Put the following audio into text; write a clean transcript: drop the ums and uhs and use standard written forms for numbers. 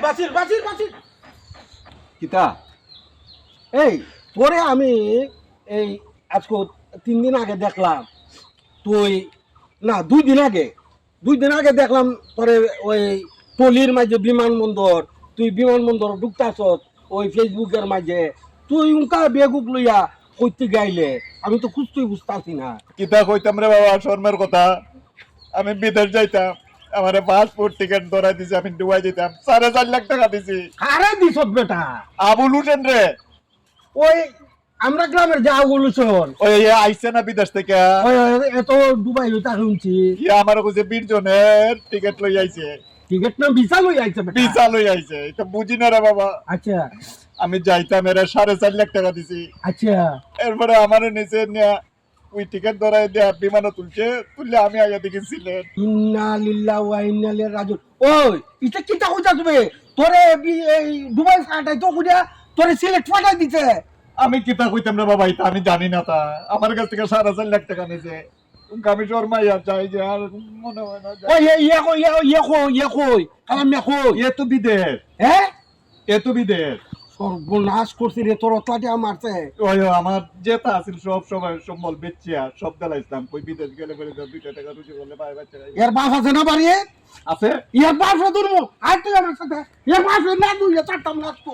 বাসির বাসির বাসির কিতা এই পরে আমি এই আজকে 3 দিন আগে দেখলাম তুই না 2 দিন আগে দেখলাম পরে ওই টলির মাঝে বিমানবন্দর তুই বিমানবন্দর ঢুকতাছ ওই ফেসবুকের মাঝে তুই উনকা বেগুক লইয়া কইতে গাইলে আমি তো খুঁজতেই বুঝতাছি না কিতা কইতাম রে বাবা শর্মের কথা আমি বিদেশ যাইতাম আমারে পাসপোর্ট টিকিট ধরাই দিছে আমি দুবাই যেতাম 4.5 লাখ টাকা দিছি আরে দিছত বেটা আবুল হোসেন রে ওই আমরা গ্রামের যা বলুছন ওই আইছে না বিদেশ থেকে এত দুবাই হইতা শুনছি কি আমার কাছে 20 জনের টিকিট লই আইছে টিকিট না ভিসা লই আইছে বেটা ভিসা লই আইছে এটা বুঝি না রে বাবা আচ্ছা আমি যাইতাম এরা 4.5 লাখ টাকা দিছি আচ্ছা এরপরে আমারে নিচে নিয়ে ওই টিকিট ধরাই দেয়া বিমানে তুললে আমি আগে দেখেছিলেন ইন্না লিল্লাহ ওয়া ইন্না ইলাইহি রাজিউন ওই এটা কি তা কইতা তুমি তোরে এই দুবাই ফাটাই তো কইয়া তোরে সিলেক্ট ফাটাই দিতে আমি কিতা কইতাম রে বাবা এটা আমি জানি না তা আমার কাছ থেকে 4.5 লাখ টাকা নিছে আমি শর্মাইয়া চাই যে আর মনে হয় না ওই ইয়ে কই কালাম না কই এ তো বিদেশ হ্যাঁ এ তো বিদেশ সর্বনাশ করছি রে তোর অতলাটি মারছে ওই আমার যেটা আছিল সব সময় সম্বল বেচিয়া সব দেলাইতাম কই বিদেশ গেলে বলে 2 টাকা রুজি করলে ভাই বাচ্চা এর বাপ আছে না বাড়ি আছে ইয়ার বাপ রে দুরমু আর তুই আমার সাথে ইয়ার বাপ রে না তুই চারটাম লাগতো